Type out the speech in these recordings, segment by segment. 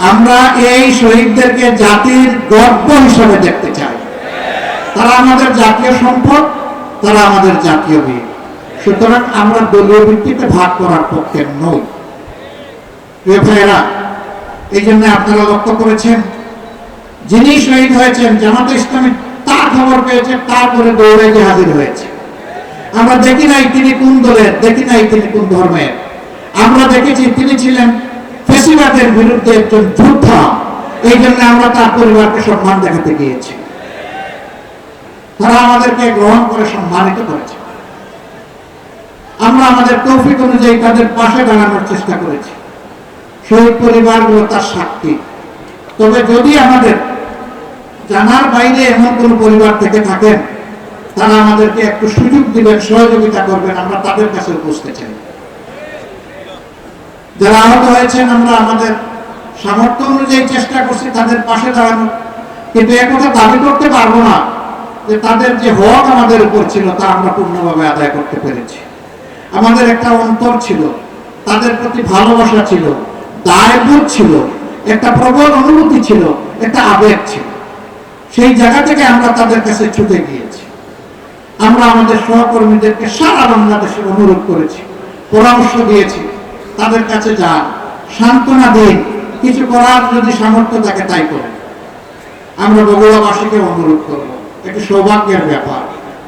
আমরা এই শহীদদেরকে জাতির গর্ব হিসেবে দেখতে চাই। তারা আমাদের জাতীয় সম্পদ, তারা আমাদের জাতীয় বীর। সুতরাং আমরা দলীয় ভিত্তিতে ভাগ করার পক্ষে নই। প্রিয় ভাইয়েরা, এই জন্য আপনারা লক্ষ্য করেছেন, যিনি শহীদ হয়েছেন জামাতে ইসলামী তার খবর পেয়েছে, তারপরে দৌড়ে গিয়ে হাজির হয়েছে। আমরা দেখি নাই তিনি কোন দলের, দেখি নাই তিনি কোন ধর্মের। আমরা দেখেছি তিনি ছিলেন ফ্যাসিবাদের বিরুদ্ধে একজন যোদ্ধা। এই জন্য আমরা তার পরিবারকে সম্মান দেখাতে গিয়েছি। তারা আমাদেরকে গ্রহণ করে সম্মানিত করেছে। আমরা আমাদের তৌফিক অনুযায়ী তাদের পাশে দাঁড়ানোর চেষ্টা করেছি। শহীদ পরিবারগুলো তার সাক্ষী। তবে যদি আমাদের জানার বাইরে এমন কোন পরিবার থেকে থাকেন, তারা আমাদেরকে একটু সুযোগ দিবেন, সহযোগিতা করবেন, আমরা তাদের কাছে উপস্থিত চাই। যারা আহত হয়েছেন, আমরা আমাদের সামর্থ্য অনুযায়ী চেষ্টা করছি তাদের পাশে দাঁড়ানো। কিন্তু একথা দাবি করতে পারবো না যে তাদের যে হক আমাদের উপর ছিল তা আমরা পূর্ণভাবে আদায় করতে পেরেছি। আমাদের একটা অন্তর ছিল, তাদের প্রতি ভালোবাসা ছিল, দায়বোধ ছিল, একটা প্রবল অনুভূতি ছিল, একটা আবেগ ছিল। সেই জায়গা থেকে আমরা তাদের কাছে ছুটে গিয়েছি। আমরা আমাদের সহকর্মীদেরকে সারা বাংলাদেশে অনুরোধ করেছি, পরামর্শ দিয়েছি, তাদের কাছে যান, সান্ত্বনা দিন, কিছু করার যদি সামর্থ্য থাকে তাই করেন। আমরা বগুড়াবাসীকে অনুরোধ করব, একটি সৌভাগ্যের ব্যাপার,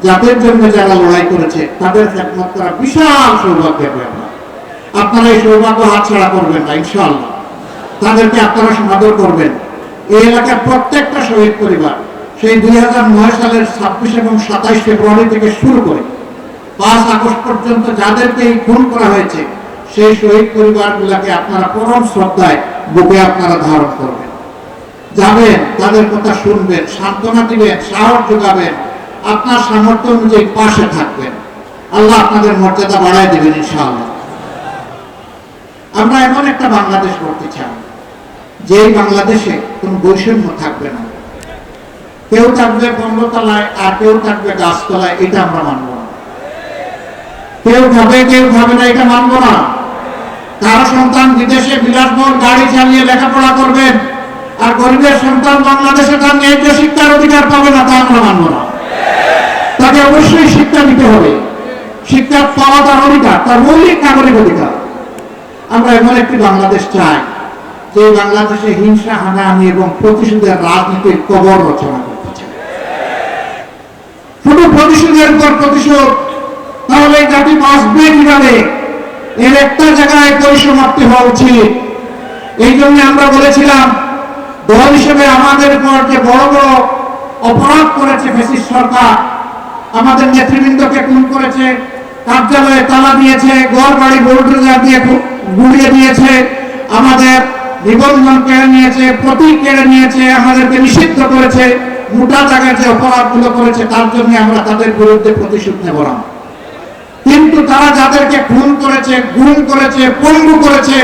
জাতির জন্য যারা লড়াই করেছে তাদের খেদমত করা বিশাল সৌভাগ্যের ব্যাপার। আপনারা এই সৌভাগ্য হাতছাড়া করবেন না ইনশাআল্লাহ। তাদেরকে আপনারা সমাদর করবেন। এই এলাকার প্রত্যেকটা শহীদ পরিবার সেই 2009 সালের 26 এবং 27 ফেব্রুয়ারি থেকে শুরু করে 5 আগস্ট পর্যন্ত যাদেরকে এই খুন করা হয়েছে, সেই শহীদ পরিবারগুলোকে আপনারা পরম শ্রদ্ধায় বুকে আপনারা ধারণ করবেন, যাবেন, তাদের কথা শুনবেন, সান্ত্বনা দিবেন, সাহস যোগাবেন, আপনার সামর্থ্য অনুযায়ী পাশে থাকবেন। আল্লাহ আপনাদের মর্যাদা বাড়ায় দেবেন ইনশাআল্লাহ। আমরা এমন একটা বাংলাদেশ করতে চাই যে বাংলাদেশে কোন বৈষম্য থাকবে না। কেউ থাকবে 15 তলায় আর কেউ থাকবে গাছতলায়, এটা আমরা মানব না। কেউ খাবে কেউ খাবে না, এটা মানব না। কারো সন্তান বিদেশে বিলাসবহুল গাড়ি চালিয়ে লেখাপড়া করবেন আর গরিবের সন্তান বাংলাদেশে তার ন্যায্য শিক্ষার অধিকার পাবে না, তা আমরা মানব না। তাকে অবশ্যই শিক্ষা দিতে হবে। শিক্ষা পাওয়া তার অধিকার, তার মৌলিক নাগরিক অধিকার। আমরা এমন একটি বাংলাদেশ চাই যে বাংলাদেশে হিংসা, হানাহানি এবং প্রতিশোধের রাজনীতির কবর রচনা করতে চাই। শুধু প্রতিশোধের উপর প্রতিশোধ, তাহলে জাতি বাঁচবে কিভাবে? এর একটা জায়গায় পরিসমাপ্তি হওয়া উচিত। এই জন্য আমরা বলেছিলাম, দল হিসেবে আমাদের উপর যে বড় বড় অপরাধ করেছে ফ্যাসিস্ট সরকার, আমাদের নেতৃবৃন্দকে খুন করেছে, কার্যালয়ে তালা দিয়েছে, ঘর বাড়ি বুলডোজার দিয়ে গুড়িয়ে দিয়েছে, আমাদের নিবন্ধন কেড়ে নিয়েছে, প্রতীক কেড়ে নিয়েছে, আমাদেরকে নিষিদ্ধ করেছে, মোটা জায়গায় যে অপরাধগুলো করেছে তার জন্য আমরা তাদের বিরুদ্ধে প্রতিশোধ নেব না। কিন্তু তারা যাদেরকে খুন করেছে, গুম করেছে, পঙ্গু করেছে,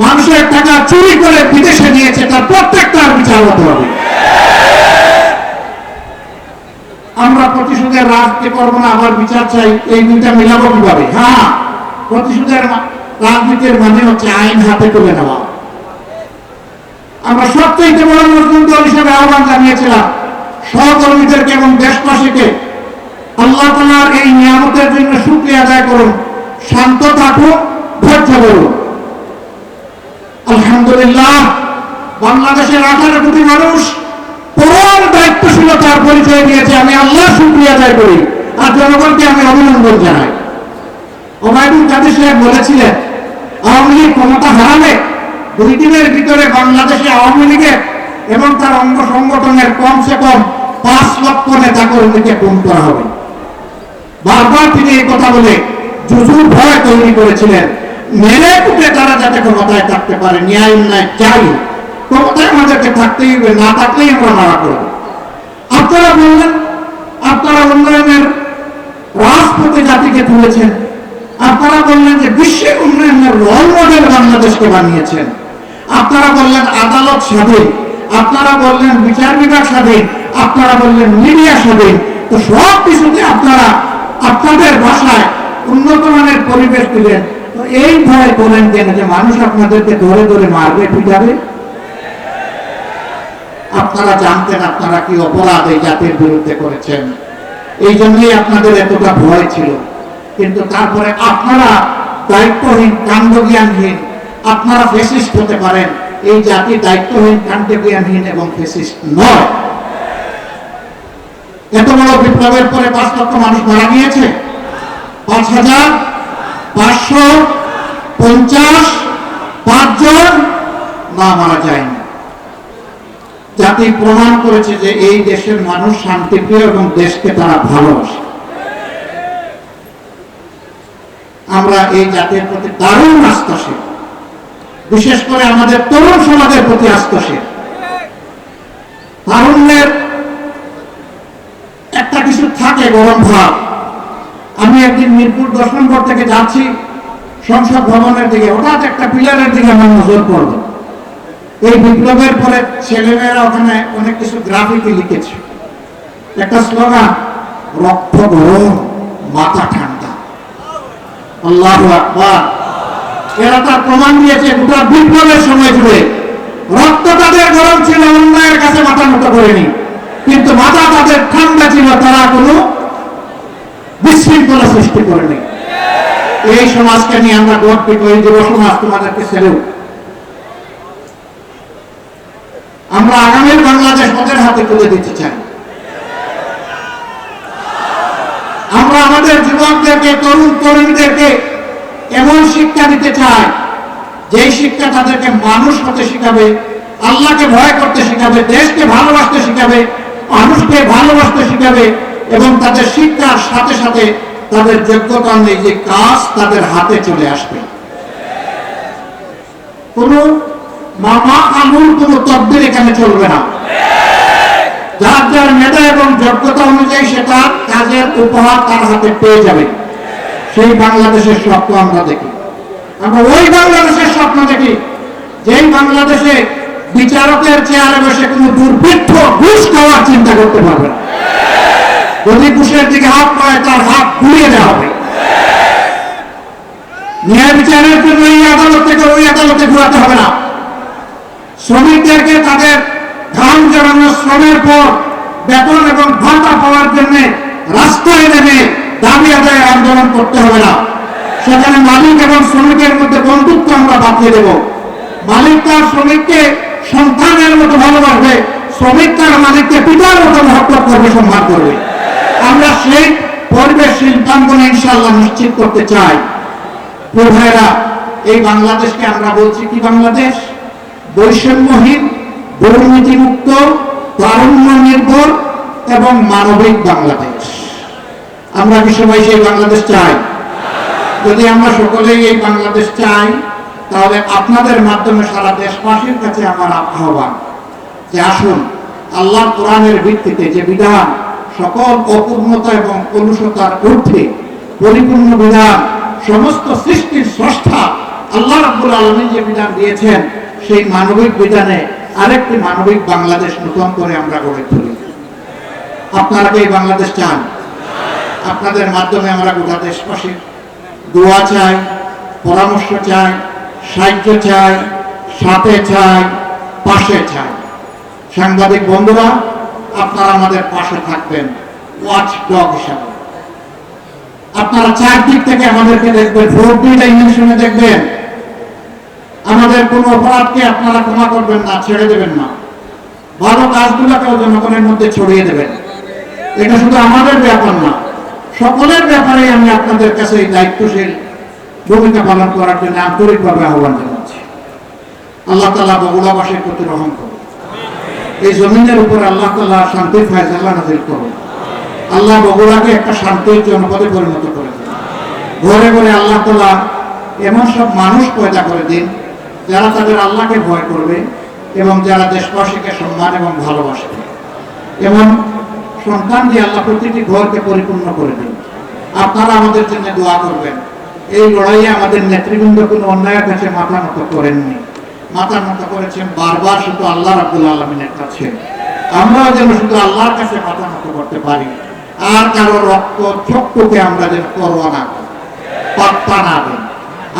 মানুষের টাকা চুরি করে বিদেশে নিয়েছে, তার প্রত্যেকটার বিচার হতে হবে। আমরা প্রতিশোধের রাজনীতি করবো না, আবার বিচার চাই, এই দুইটা মিলাবো কিভাবে? হ্যাঁ, প্রতিশোধের রাজনীতির মানে হচ্ছে আইন হাতে তুলে নেওয়া। আমরা সবচেয়ে বড় মুসলিম দল হিসেবে আহ্বান জানিয়েছিলাম সহকর্মীদেরকে এবং দেশবাসীকে, আল্লাহ তাআলার এই নিয়ামতের জন্য শুকরিয়া আদায় করুন, শান্ত থাকুন, ধৈর্য ধরুন। আলহামদুলিল্লাহ, বাংলাদেশের 18 কোটি মানুষ পরম দায়িত্বশীলতার পরিচয় দিয়েছে। আমি আল্লাহ শুকরিয়া আদায় করি আর জনগণকে আমি অভিনন্দন জানাই। ওবায়দুল কাদের সাহেব বলেছিলেন, আওয়ামী লীগ ক্ষমতা হারালে 2 দিনের ভিতরে বাংলাদেশে আওয়ামী লীগের এবং তার অঙ্গ সংগঠনের কমসে কম 5 লক্ষ নেতা কর্মীকে খুন করা হবে। বারবার তিনি এই কথা বলে জুজুর ভয় তৈরি করেছিলেন, মেরে কুটে তারা যাতে ক্ষমতায় থাকতে পারে, ন্যায় অন্যায় চাই, ক্ষমতায় আমাদেরকে থাকতেই হবে, না থাকলেই আমরা মারা করব। আপনারা বললেন আপনারা উন্নয়নের রাজপথে জাতিকে তুলেছেন, আপনারা বললেন যে বিশ্বের উন্নয়নের রোল মডেল বাংলাদেশকে বানিয়েছেন, আপনারা বললেন আদালত স্বাধীন, আপনারা বললেন বিচার বিভাগ স্বাধীন, আপনারা বললেন মিডিয়া স্বাধীন। তো সব কিছুতে আপনারা আপনাদের ভাষায় উন্নত মানের পরিবেশ দিলেন। তো এই ভয় করেন কেন যে মানুষ আপনাদেরকে ধরে ধরে মারবে, পিটাবে? আপনারা জানতেন আপনারা কি অপরাধ এই জাতির বিরুদ্ধে করেছেন, এই জন্যই আপনাদের এতটা ভয় ছিল। কিন্তু তারপরে আপনারা দায়িত্বহীন, কাণ্ডজ্ঞানহীন, আপনারা ফেসিস্ট হতে পারেন, এই জাতি দায়িত্বহীন, কাণ্ডজ্ঞানহীন এবং ফেসিস্ট নয়। এত বড় বিপ্লবের পরে 5 লক্ষ মানুষ মারা গিয়েছে, 5,550 জন না মারা যায়নি। জাতি প্রমাণ করেছে যে এই দেশের মানুষ শান্তিপ্রিয় এবং দেশকে তারা ভালোবাসে। আমরা এই জাতির প্রতি দারুণ আস্থাশীল, বিশেষ করে আমাদের তরুণ সমাজের প্রতি আস্থাশীল। তারুণ্যের একটা কিছু থাকে, গরম ভাব। আমি একদিন মিরপুর 10 নম্বর থেকে যাচ্ছি সংসদ ভবনের দিকে, হঠাৎ একটা পিলারের দিকে আমার নজর পড়ল। এই বিপ্লবের পরে ছেলেমেয়েরা ওখানে অনেক কিছু গ্রাফিতি লিখেছে, একটা স্লোগান, রক্ত গরম মাথা ঠান্ডা। আল্লাহু আকবার। এরা তার প্রমাণ দিয়েছে গোটা বিপ্লবের সময় জুড়ে রক্ত তাদের গরম ছিল, অন্যায়ের কাছে মাথা নত করেনি, কিন্তু মাথা তাদের ঠান্ডা ছিল, তারা কোনো বিশৃঙ্খলা সৃষ্টি করেনি। এই সমাজকে নিয়ে আমরা গর্বিত, এই যুব সমাজ তোমাদেরকে স্যালুট। আমরা আগামীর বাংলাদেশ ওদের হাতে তুলে দিতে চাই। আমরা আমাদের যুবকদেরকে, তরুণ তরুণীদেরকে এমন শিক্ষা দিতে চাই যেই শিক্ষা তাদেরকে মানুষ হতে শিখাবে, আল্লাহকে ভয় করতে শিখাবে, দেশকে ভালোবাসতে শিখাবে, মানুষকে ভালোবাসতে শিখাবে, এবং তাদের শিক্ষার সাথে সাথে তাদের যোগ্যতা অনুযায়ী যে কাজ তাদের হাতে চলে আসবে। কোন মামা খালুর কোন তদবির এখানে চলবে না। যার যার মেধা এবং যোগ্যতা অনুযায়ী সেটা কাজের উপহার তার হাতে পেয়ে যাবে। সেই বাংলাদেশের স্বপ্ন আমরা দেখি। আমরা ওই বাংলাদেশের স্বপ্ন দেখি যেই বাংলাদেশে বিচারকের চেয়ারে বসে কোন দুর্বৃত্ত ঘুষ খাওয়ার চিন্তা করতে পারবে না। যদি ঘুষের দিকে হাত পায় তার হাত ঘুরিয়ে দেওয়া হবে। ন্যায় বিচারের জন্য এই আদালত থেকে ওই আদালতে ঘুরাতে হবে না। শ্রমিকদেরকে তাদের ঘাম জড়ানো শ্রমের পর বেতন এবং ভাতা পাওয়ার জন্য রাস্তায় নেমে দাবি আদায় আন্দোলন করতে হবে না। সেখানে মালিক এবং শ্রমিকের মধ্যে বন্ধুত্ব আমরা বাঁধিয়ে দেব। মালিক তার শ্রমিককে সন্তানের মতো ভালোবাসবে, শ্রমিক তার মালিককে পিতার মতো মহব্বত করবে, সম্মান করবে। আমরা সেই পরিবেশ শিল্পাঙ্গনে ইনশাআল্লাহ নিশ্চিত করতে চাই। প্রিয় ভাইরা, এই বাংলাদেশকে আমরা বলছি কি বাংলাদেশ? বৈষম্যহীন, দুর্নীতিমুক্ত, তারুণ্য নির্ভর এবং মানবিক বাংলাদেশ। আমরা কি সবাই সেই বাংলাদেশ চাই? যদি আমরা সকলেই এই বাংলাদেশ চাই, তাহলে আপনাদের মাধ্যমে সারা দেশবাসীর কাছে আমার আহ্বান যে আসুন আল্লাহর কোরআনের ভিত্তিতে যে বিধান সকল অপূর্ণতা এবং কলুষতার ঊর্ধ্বে পরিপূর্ণ বিধান, সমস্ত সৃষ্টির স্রষ্টা আল্লাহ রাব্বুল আলামিন যে বিধান দিয়েছেন, সেই মানবিক বিধানে আরেকটি মানবিক বাংলাদেশ নতুন করে আমরা গড়ে তুলি। আপনারা কি এই বাংলাদেশ চান? আপনাদের মাধ্যমে আমরা গোটা দেশবাসীর দোয়া চাই, পরামর্শ চাই, সাহায্য চাই, সাথে চাই, পাশে চাই। সাংবাদিক বন্ধুরা, আপনারা আমাদের পাশে থাকবেন ওয়াচ ডগ হিসাবে। আপনারা চারদিক থেকে আমাদেরকে দেখবেন, 4D ডাইমেনশনে দেখবেন। আমাদের কোন অপরাধকে আপনারা ক্ষমা করবেন না, ছেড়ে দেবেন না। ভালো কাজগুলোকেও জনগণের মধ্যে ছড়িয়ে দেবেন। এটা শুধু আমাদের ব্যাপার না, সকলের ব্যাপারে আমি আপনাদের কাছে এই দায়িত্বশীল ভূমিকা পালন করার জন্য আন্তরিকভাবে আহ্বান জানাচ্ছি। আল্লাহ তাআলা বগুড়াবাসীর প্রতি রহম করুন। এই জমিনের উপর আল্লাহ তাআলা শান্তির ফয়সালা নাযিল করুন। আল্লাহ বগুড়াকে একটা শান্তির জনপদে পরিণত করে দিন। ঘরে ঘরে আল্লাহ তাআলা এমন সব মানুষ পয়দা করে দিন যারা তাদের আল্লাহকে ভয় করবে এবং যারা দেশবাসীকে সম্মান এবং ভালোবাসবে। এমন সন্তান দিয়ে আল্লাহ প্রতিটি ঘরকে পরিপূর্ণ করে দিন। আপনারা আমাদের জন্য দোয়া করবেন। এই লড়াইয়ে আমাদের নেতৃবৃন্দ কোনো অন্যায়ের কাছে মাথা নত করেননি, মাথা নত করেছেন বারবার শুধু আল্লাহ রাব্বুল আলামিনের কাছে। আমরাও যেন শুধু আল্লাহর কাছে মাথা নত করতে পারি, আর কারো রক্ত চক্ষুকে আমরা যেন পরোয়া না করি, পাত্তা না দিই।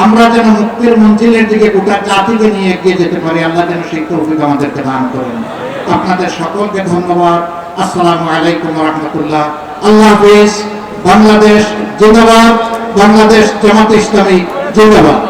আমরা যেন মুক্তির মঞ্জিলের দিকে গোটা জাতিকে নিয়ে এগিয়ে যেতে পারি। আল্লাহ যেন সেই তৌফিক আমাদেরকে দান করেন। আপনাদের সকলকে ধন্যবাদ। আসসালামু আলাইকুম ওয়া রাহমাতুল্লাহ। আল্লাহ হাফেজ। বাংলাদেশ জিন্দাবাদ। বাংলাদেশ জামাত ইসলামী জিন্দাবাদ।